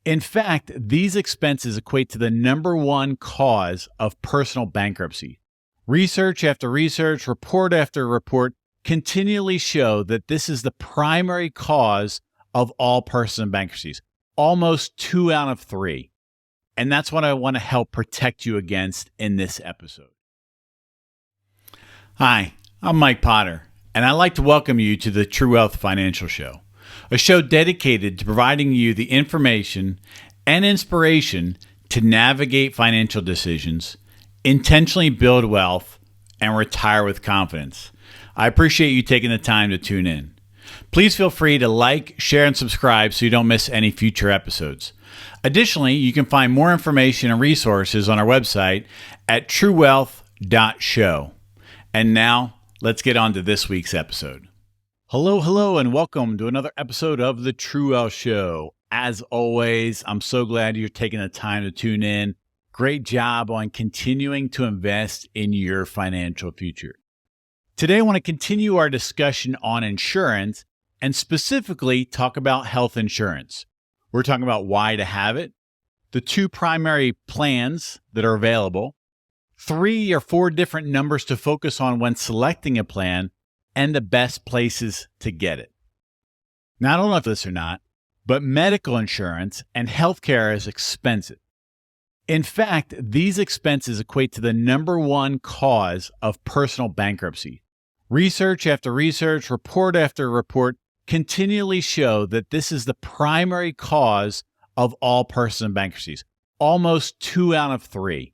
In fact, these expenses equate to the number one cause of personal bankruptcy. Research after research, report after report continually show that this is the primary cause of all personal bankruptcies, almost 2 out of 3. And that's what I want to help protect you against in this episode. Hi, I'm Mike Potter, and I'd like to welcome you to the True Wealth Financial Show, a show dedicated to providing you the information and inspiration to navigate financial decisions, intentionally build wealth, and retire with confidence. I appreciate you taking the time to tune in. Please feel free to like, share, and subscribe so you don't miss any future episodes. Additionally, you can find more information and resources on our website at truewealth.show. And now, let's get on to this week's episode. Hello, and welcome to another episode of the True Wealth Show. As always, I'm so glad you're taking the time to tune in. Great job on continuing to invest in your financial future. Today, I want to continue our discussion on insurance and specifically talk about health insurance. We're talking about why to have it, the 2 primary plans that are available, 3 or 4 different numbers to focus on when selecting a plan, and the best places to get it. Now, I don't know if this or not, but medical insurance and healthcare is expensive. In fact, these expenses equate to the number one cause of personal bankruptcy. Research after research, report after report continually show that this is the primary cause of all personal bankruptcies, almost 2 out of 3.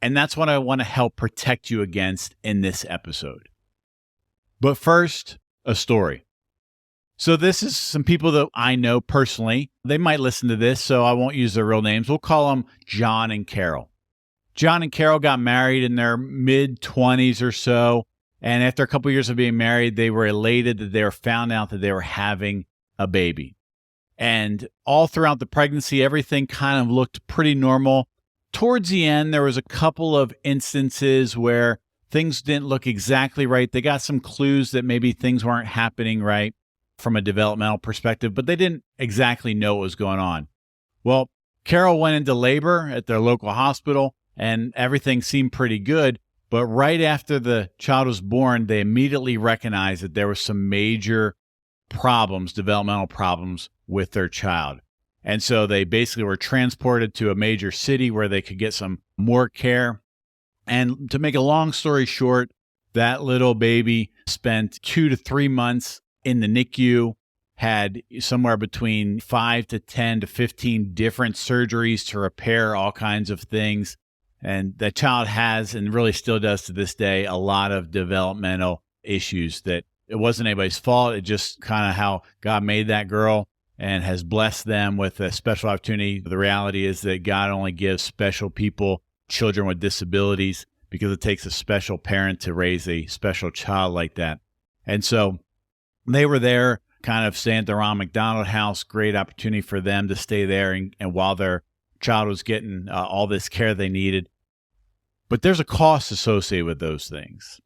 And that's what I want to help protect you against in this episode. But first, a story. So this is some people that I know personally. They might listen to this, so I won't use their real names. We'll call them John and Carol. John and Carol got married in their mid-20s or so. And after a couple of years of being married, they were elated that they were found out that they were having a baby. And all throughout the pregnancy, everything kind of looked pretty normal. Towards the end, there was a couple of instances where things didn't look exactly right. They got some clues that maybe things weren't happening right from a developmental perspective, but they didn't exactly know what was going on. Well, Carol went into labor at their local hospital, and everything seemed pretty good. But right after the child was born, they immediately recognized that there were some major problems, developmental problems with their child. And so they basically were transported to a major city where they could get some more care. And to make a long story short, that little baby spent 2 to 3 months in the NICU, had somewhere between 5 to 10 to 15 different surgeries to repair all kinds of things. And that child has, and really still does to this day, a lot of developmental issues that it wasn't anybody's fault. It just kind of how God made that girl and has blessed them with a special opportunity. The reality is that God only gives special people children with disabilities because it takes a special parent to raise a special child like that. And so they were there kind of staying at the Ronald McDonald House, great opportunity for them to stay there and while their child was getting all this care they needed. But there's a cost associated with those things.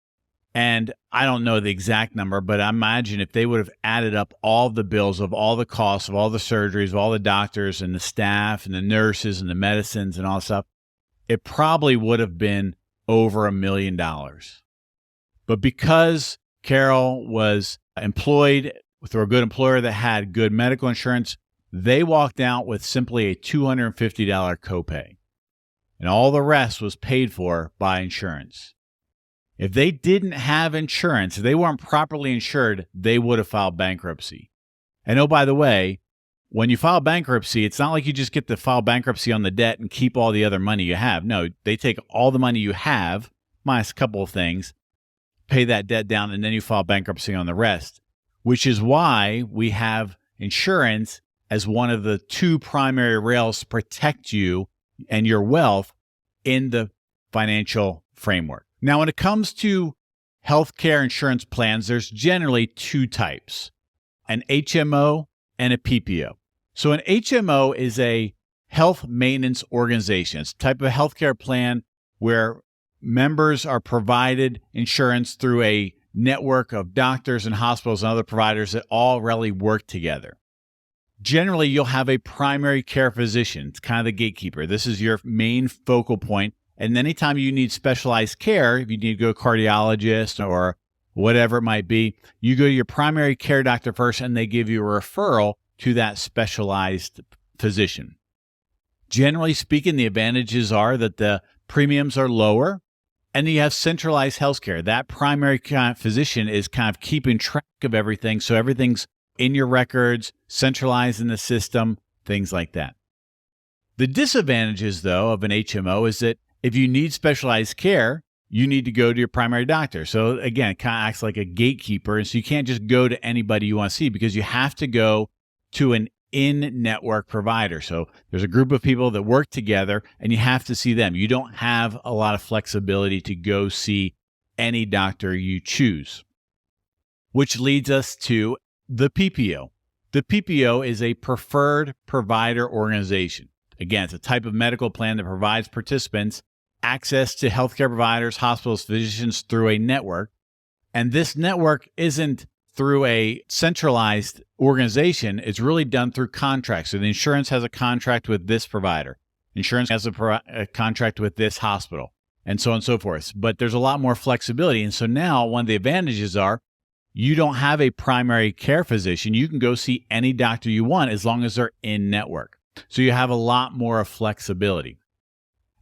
And I don't know the exact number, but I imagine if they would have added up all the bills of all the costs of all the surgeries, of all the doctors and the staff and the nurses and the medicines and all that stuff, it probably would have been over $1 million. But because Carol was employed through a good employer that had good medical insurance, they walked out with simply a $250 copay. And all the rest was paid for by insurance. If they didn't have insurance, if they weren't properly insured, they would have filed bankruptcy. And oh, by the way, when you file bankruptcy, it's not like you just get to file bankruptcy on the debt and keep all the other money you have. No, they take all the money you have, minus a couple of things, pay that debt down, and then you file bankruptcy on the rest, which is why we have insurance as one of the 2 primary rails to protect you and your wealth in the financial framework. Now, when it comes to healthcare insurance plans, there's generally 2 types, an HMO and a PPO. So an HMO is a health maintenance organization. It's a type of healthcare plan where members are provided insurance through a network of doctors and hospitals and other providers that all really work together. Generally, you'll have a primary care physician. It's kind of the gatekeeper. This is your main focal point. And anytime you need specialized care, if you need to go to a cardiologist or whatever it might be, you go to your primary care doctor first, and they give you a referral to that specialized physician. Generally speaking, the advantages are that the premiums are lower and you have centralized healthcare. That primary physician is kind of keeping track of everything. So everything's in your records, centralized in the system, things like that. The disadvantages, though, of an HMO is that if you need specialized care, you need to go to your primary doctor. So again, it kind of acts like a gatekeeper. And so you can't just go to anybody you want to see because you have to go to an in-network provider. So there's a group of people that work together and you have to see them. You don't have a lot of flexibility to go see any doctor you choose, which leads us to the PPO. The PPO is a preferred provider organization. Again, it's a type of medical plan that provides participants access to healthcare providers, hospitals, physicians through a network. And this network isn't through a centralized organization. It's really done through contracts. So the insurance has a contract with this provider. Insurance has a contract with this hospital, and so on and so forth. But there's a lot more flexibility. And so now one of the advantages are you don't have a primary care physician. You can go see any doctor you want as long as they're in network. So you have a lot more flexibility.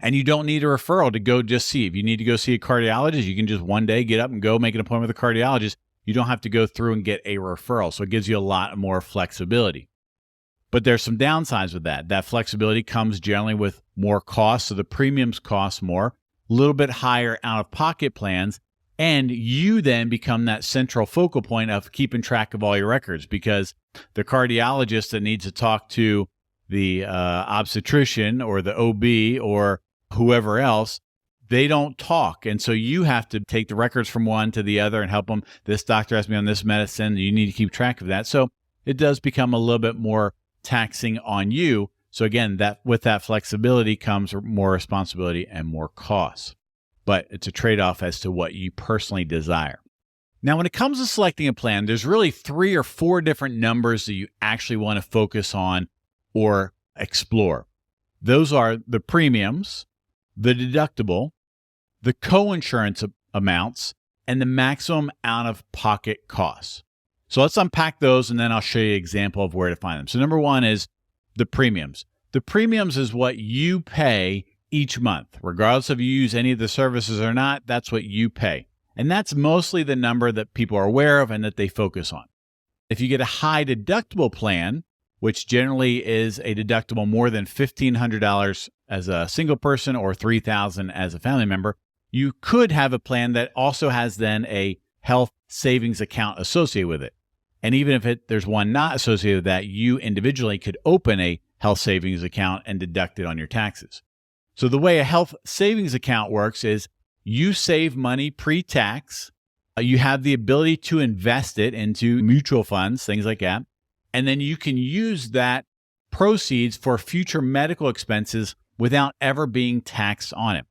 And you don't need a referral to go just see. If you need to go see a cardiologist, you can just one day get up and go make an appointment with a cardiologist. You don't have to go through and get a referral. So it gives you a lot more flexibility. But there's some downsides with that. That flexibility comes generally with more costs. So the premiums cost more, a little bit higher out-of-pocket plans. And you then become that central focal point of keeping track of all your records, because the cardiologist that needs to talk to the obstetrician or the OB or whoever else, they don't talk. And so you have to take the records from one to the other and help them. This doctor has me on this medicine. You need to keep track of that. So it does become a little bit more taxing on you. So again, that with that flexibility comes more responsibility and more costs. But it's a trade-off as to what you personally desire. Now, when it comes to selecting a plan, there's really 3 or 4 different numbers that you actually want to focus on or explore. Those are the premiums, the deductible, the coinsurance amounts, and the maximum out-of-pocket costs. So let's unpack those, and then I'll show you an example of where to find them. So number 1 is the premiums. The premiums is what you pay each month. Regardless if you use any of the services or not, that's what you pay. And that's mostly the number that people are aware of and that they focus on. If you get a high deductible plan, which generally is a deductible more than $1,500 as a single person or $3,000 as a family member, you could have a plan that also has then a health savings account associated with it. And even if there's one not associated with that, you individually could open a health savings account and deduct it on your taxes. So the way a health savings account works is you save money pre-tax. You have the ability to invest it into mutual funds, things like that. And then you can use that proceeds for future medical expenses without ever being taxed on it.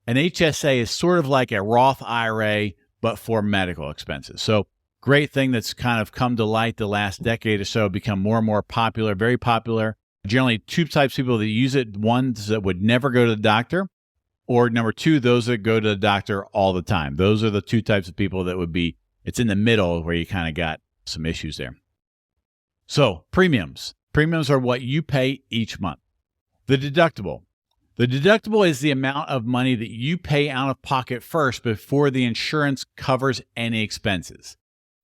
An HSA is sort of like a Roth IRA, but for medical expenses. So great thing that's kind of come to light the last decade or so, become more and more popular, very popular. Generally, 2 types of people that use it: ones that would never go to the doctor, or number 2, those that go to the doctor all the time. Those are the 2 types of people that would be, it's in the middle where you kind of got some issues there. So premiums. Premiums are what you pay each month. The deductible. The deductible is the amount of money that you pay out of pocket first before the insurance covers any expenses.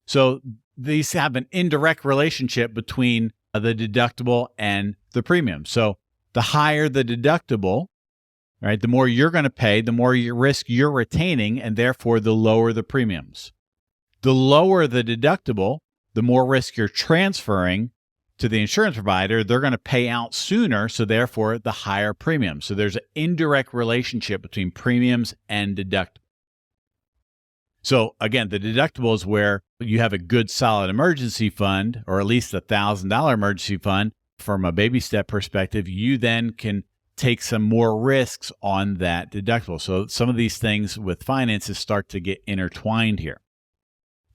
So these have an indirect relationship between the deductible and the premium. So the higher the deductible, right, the more you're going to pay, the more risk you're retaining, and therefore the lower the premiums. The lower the deductible, the more risk you're transferring to the insurance provider. They're going to pay out sooner, so therefore the higher premium. So there's an indirect relationship between premiums and deductible. So again, the deductible is where you have a good solid emergency fund, or at least $1,000 emergency fund. From a baby step perspective, you then can take some more risks on that deductible. So some of these things with finances start to get intertwined here.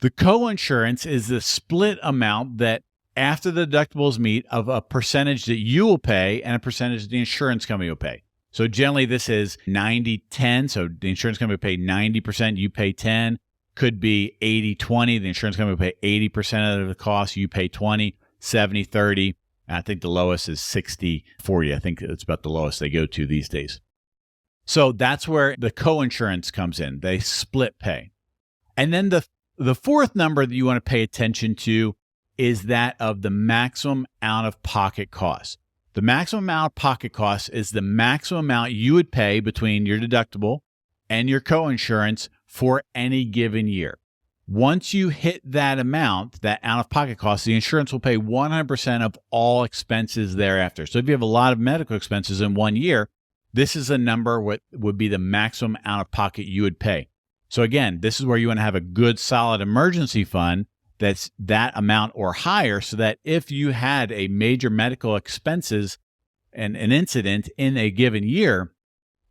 The coinsurance is the split amount that after the deductibles meet of a percentage that you will pay and a percentage that the insurance company will pay. So generally this is 90-10. So the insurance company will pay 90%, you pay 10. Could be 80-20. The insurance company will pay 80% of the cost, you pay 20, 70-30. I think the lowest is 60-40. I think it's about the lowest they go to these days. So that's where the co-insurance comes in. They split pay. And then the fourth number that you want to pay attention to is that of the maximum out-of-pocket cost. The maximum out-of-pocket cost is the maximum amount you would pay between your deductible and your co-insurance for any given year. Once you hit that amount, that out-of-pocket cost, the insurance will pay 100% of all expenses thereafter. So if you have a lot of medical expenses in 1 year, this is a number what would be the maximum out-of-pocket you would pay. So again, this is where you want to have a good, solid emergency fund that's that amount or higher, so that if you had a major medical expenses and an incident in a given year,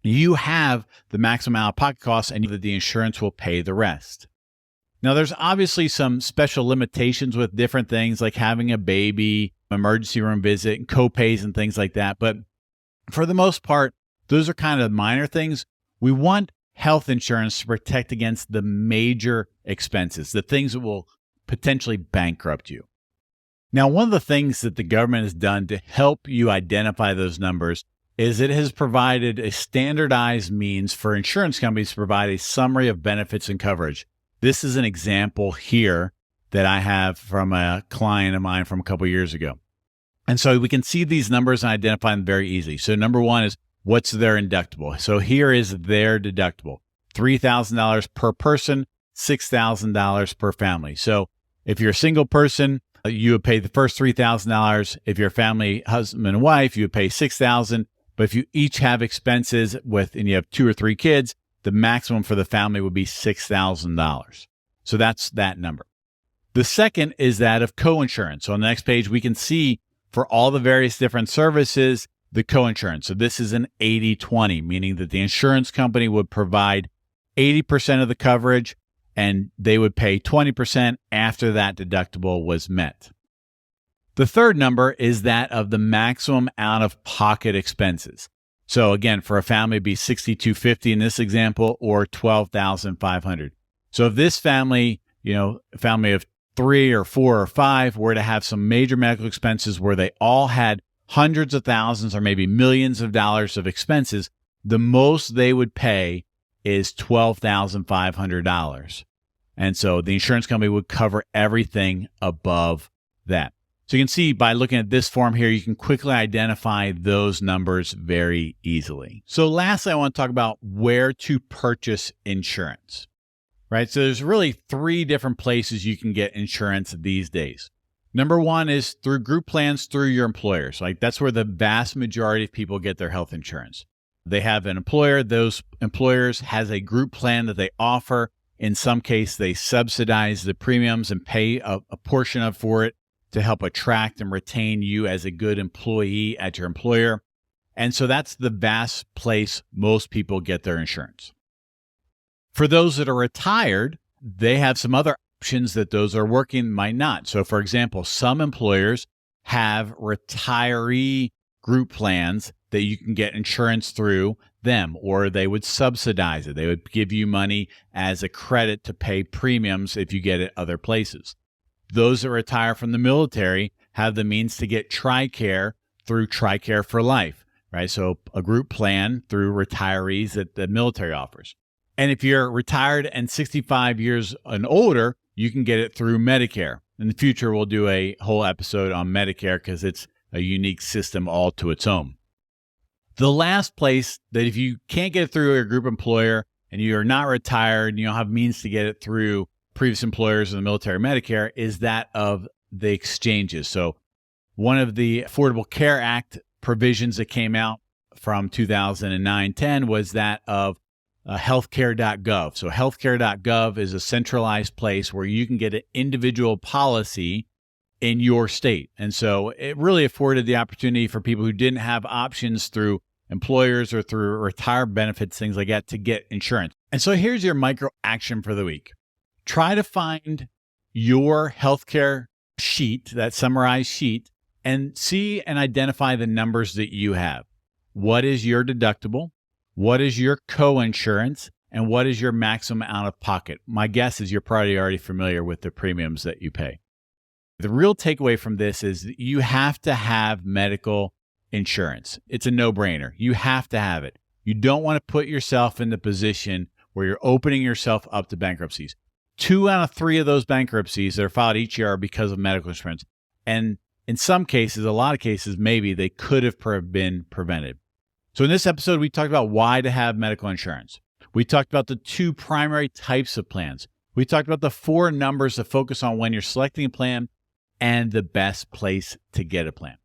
you have the maximum out-of-pocket costs and the insurance will pay the rest. Now, there's obviously some special limitations with different things like having a baby, emergency room visit, and co-pays and things like that. But for the most part, those are kind of minor things. We want health insurance to protect against the major expenses, the things that will potentially bankrupt you. Now, one of the things that the government has done to help you identify those numbers is it has provided a standardized means for insurance companies to provide a summary of benefits and coverage. This is an example here that I have from a client of mine from a couple of years ago. And so we can see these numbers and identify them very easily. So number one is, what's their deductible? So here is their deductible, $3,000 per person, $6,000 per family. So if you're a single person, you would pay the first $3,000. If you're a family, husband and wife, you would pay $6,000. But if you each have expenses and you have 2 or 3 kids, the maximum for the family would be $6,000. So that's that number. The second is that of co-insurance. So on the next page, we can see for all the various different services, the co-insurance. So this is an 80-20, meaning that the insurance company would provide 80% of the coverage and they would pay 20% after that deductible was met. The third number is that of the maximum out-of-pocket expenses. So again, for a family, it'd be $6,250 in this example, or $12,500. So if this family, a family of 3 or 4 or 5, were to have some major medical expenses where they all had hundreds of thousands or maybe millions of dollars of expenses, the most they would pay is $12,500. And so the insurance company would cover everything above that. So you can see by looking at this form here, you can quickly identify those numbers very easily. So lastly, I want to talk about where to purchase insurance, right? So there's really 3 different places you can get insurance these days. Number one is through group plans through your employers. Like that's where the vast majority of people get their health insurance. They have an employer. Those employers has a group plan that they offer. In some case, they subsidize the premiums and pay a portion for it to help attract and retain you as a good employee at your employer. And so that's the vast place most people get their insurance. For those that are retired, they have some other options that those are working might not. So for example, some employers have retiree group plans that you can get insurance through them, or they would subsidize it. They would give you money as a credit to pay premiums if you get it other places. Those that retire from the military have the means to get TRICARE through TRICARE for Life, right? So a group plan through retirees that the military offers. And if you're retired and 65 years and older, you can get it through Medicare. In the future, we'll do a whole episode on Medicare because it's a unique system all to its own. The last place that if you can't get it through your group employer and you are not retired and you don't have means to get it through previous employers in the military Medicare is that of the exchanges. So one of the Affordable Care Act provisions that came out from 2009-10 was that of healthcare.gov. So healthcare.gov is a centralized place where you can get an individual policy in your state. And so it really afforded the opportunity for people who didn't have options through employers or through retirement benefits, things like that, to get insurance. And so here's your micro action for the week. Try to find your healthcare sheet, that summarized sheet, and see and identify the numbers that you have. What is your deductible? What is your co-insurance? And what is your maximum out of pocket? My guess is you're probably already familiar with the premiums that you pay. The real takeaway from this is that you have to have medical insurance. It's a no-brainer. You have to have it. You don't want to put yourself in the position where you're opening yourself up to bankruptcies. 2 out of 3 of those bankruptcies that are filed each year are because of medical insurance. And in some cases, a lot of cases, maybe they could have been prevented. So in this episode, we talked about why to have medical insurance. We talked about the 2 primary types of plans. We talked about the 4 numbers to focus on when you're selecting a plan and the best place to get a plan.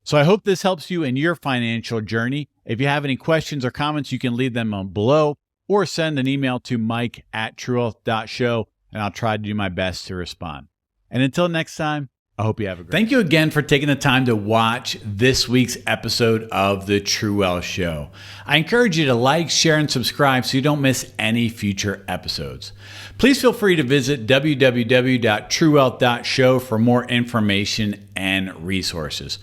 So I hope this helps you in your financial journey. If you have any questions or comments, you can leave them below or send an email to mike@truewealth.show, and I'll try to do my best to respond. And until next time, I hope you have a great day. Thank you again for taking the time to watch this week's episode of The True Wealth Show. I encourage you to like, share, and subscribe so you don't miss any future episodes. Please feel free to visit www.truewealth.show for more information and resources.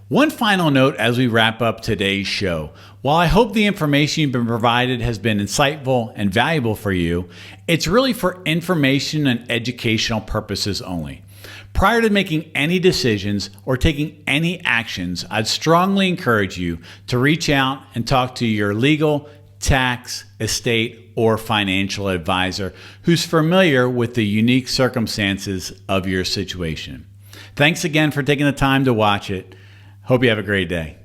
One final note as we wrap up today's show. While I hope the information you've been provided has been insightful and valuable for you, it's really for information and educational purposes only. Prior to making any decisions or taking any actions, I'd strongly encourage you to reach out and talk to your legal, tax, estate, or financial advisor who's familiar with the unique circumstances of your situation. Thanks again for taking the time to watch it. Hope you have a great day.